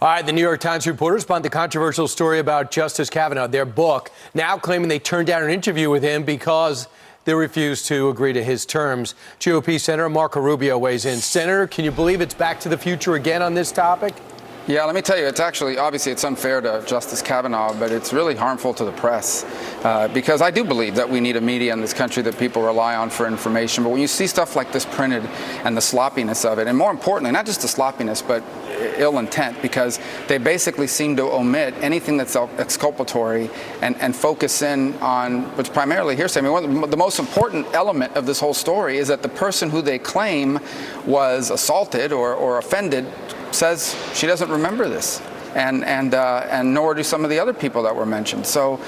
All right, the New York Times reporters spun the controversial story about Justice Kavanaugh, their book, now claiming they turned down an interview with him because they refused to agree to his terms. GOP Senator Marco Rubio weighs in. Senator, can you believe it's back to the future again on this topic? Yeah, let me tell you, it's actually, obviously it's unfair to Justice Kavanaugh, but it's really harmful to the press because I do believe that we need a media in this country that people rely on for information. But when you see stuff like this printed and the sloppiness of it, and more importantly, not just the sloppiness, but ill intent, because they basically seem to omit anything that's exculpatory and focus in on what's primarily hearsay. I mean, the most important element of this whole story is that the person who they claim was assaulted or offended says she doesn't remember this, and nor do some of the other people that were mentioned. So,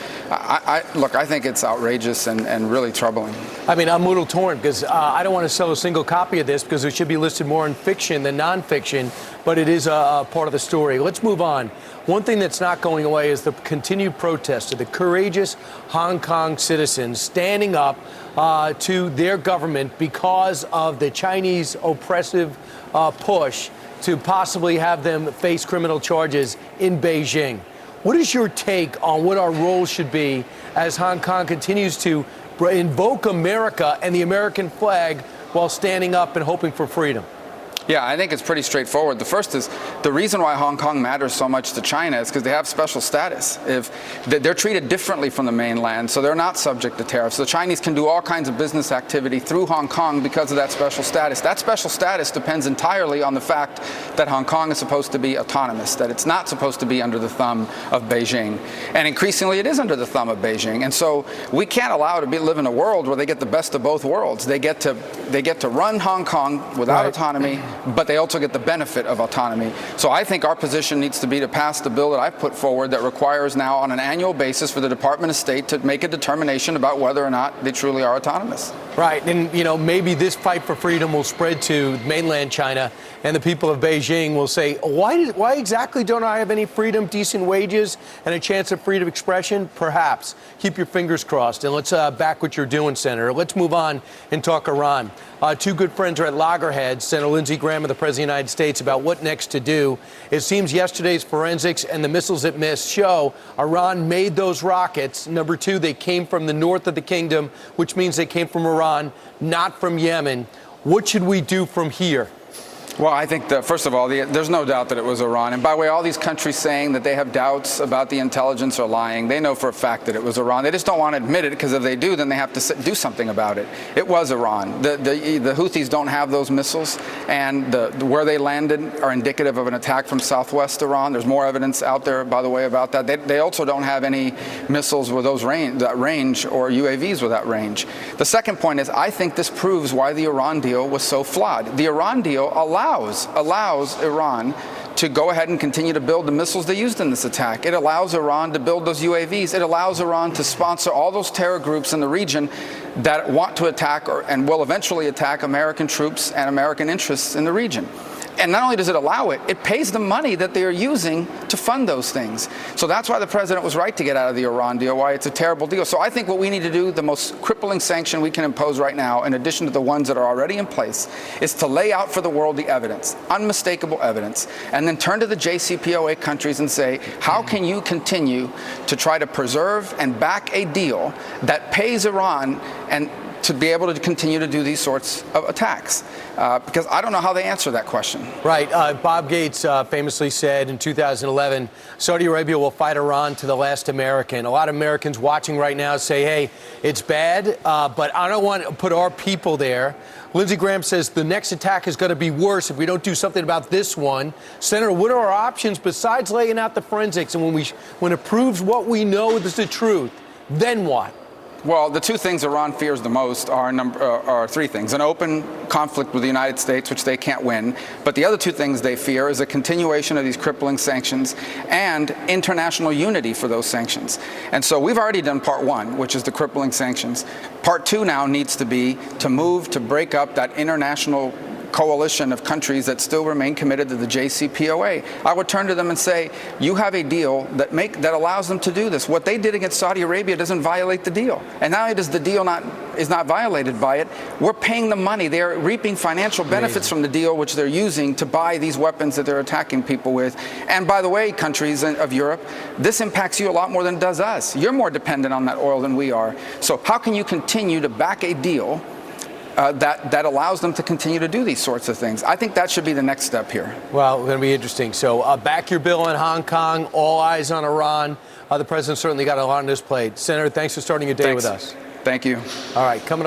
look, I think it's outrageous and really troubling. I mean, I'm a little torn because I don't want to sell a single copy of this because it should be listed more in fiction than nonfiction, but it is a part of the story. Let's move on. One thing that's not going away is the continued protest of the courageous Hong Kong citizens standing up to their government because of the Chinese oppressive push to possibly have them face criminal charges in Beijing. What is your take on what our role should be as Hong Kong continues to invoke America and the American flag while standing up and hoping for freedom? Yeah, I think it's pretty straightforward. The first is the reason why Hong Kong matters so much to China is because they have special status. If they're treated differently from the mainland, so they're not subject to tariffs. The Chinese can do all kinds of business activity through Hong Kong because of that special status. That special status depends entirely on the fact that Hong Kong is supposed to be autonomous, that it's not supposed to be under the thumb of Beijing. And increasingly it is under the thumb of Beijing. And so we can't allow to live in a world where they get the best of both worlds. They get to run Hong Kong without autonomy, but they also get the benefit of autonomy. So I think our position needs to be to pass the bill that I've put forward that requires now on an annual basis for the Department of State to make a determination about whether or not they truly are autonomous. Right. And, you know, maybe this fight for freedom will spread to mainland China and the people of Beijing will say, why exactly don't I have any freedom, decent wages, and a chance of freedom of expression? Perhaps. Keep your fingers crossed. And let's back what you're doing, Senator. Let's move on and talk Iran. Two good friends are at loggerheads, Senator Lindsey Graham and the President of the United States, about what next to do. It seems yesterday's forensics and the missiles it missed show Iran made those rockets. Number two, they came from the north of the kingdom, which means they came from Iran, not from Yemen. What should we do from here? Well, I think that, first of all, there's no doubt that it was Iran. And by the way, all these countries saying that they have doubts about the intelligence are lying. They know for a fact that it was Iran. They just don't want to admit it because if they do, then they have to do something about it. It was Iran. The Houthis don't have those missiles, and where they landed are indicative of an attack from southwest Iran. There's more evidence out there, by the way, about that. They also don't have any missiles with that range or UAVs with that range. The second point is I think this proves why the Iran deal was so flawed. The Iran deal allows Iran to go ahead and continue to build the missiles they used in this attack. It allows Iran to build those UAVs. It allows Iran to sponsor all those terror groups in the region that want to attack and will eventually attack American troops and American interests in the region. And not only does it allow it, it pays the money that they are using to fund those things. So that's why the president was right to get out of the Iran deal, why it's a terrible deal. So I think what we need to do, the most crippling sanction we can impose right now, in addition to the ones that are already in place, is to lay out for the world the evidence, unmistakable evidence, and then turn to the JCPOA countries and say, how can you continue to try to preserve and back a deal that pays Iran and to be able to continue to do these sorts of attacks? Because I don't know how they answer that question. Right. Bob Gates famously said in 2011, Saudi Arabia will fight Iran to the last American. A lot of Americans watching right now say, hey, it's bad, but I don't want to put our people there. Lindsey Graham says the next attack is going to be worse if we don't do something about this one. Senator, what are our options besides laying out the forensics? And when it proves what we know is the truth, then what? Well, the two things Iran fears the most are three things. An open conflict with the United States, which they can't win. But the other two things they fear is a continuation of these crippling sanctions and international unity for those sanctions. And so we've already done part one, which is the crippling sanctions. Part two now needs to be to move to break up that international coalition of countries that still remain committed to the JCPOA. I would turn to them and say, you have a deal that allows them to do this. What they did against Saudi Arabia doesn't violate the deal. And not only does the deal is not violated by it, we're paying them money. They're reaping financial benefits from the deal, which they're using to buy these weapons that they're attacking people with. And by the way, countries of Europe, this impacts you a lot more than it does us. You're more dependent on that oil than we are. So how can you continue to back a deal that allows them to continue to do these sorts of things? I think that should be the next step here. Well, it's going to be interesting. So back your bill in Hong Kong, all eyes on Iran. The president certainly got a lot on his plate. Senator, thanks for starting your day with us. Thank you. All right, coming up.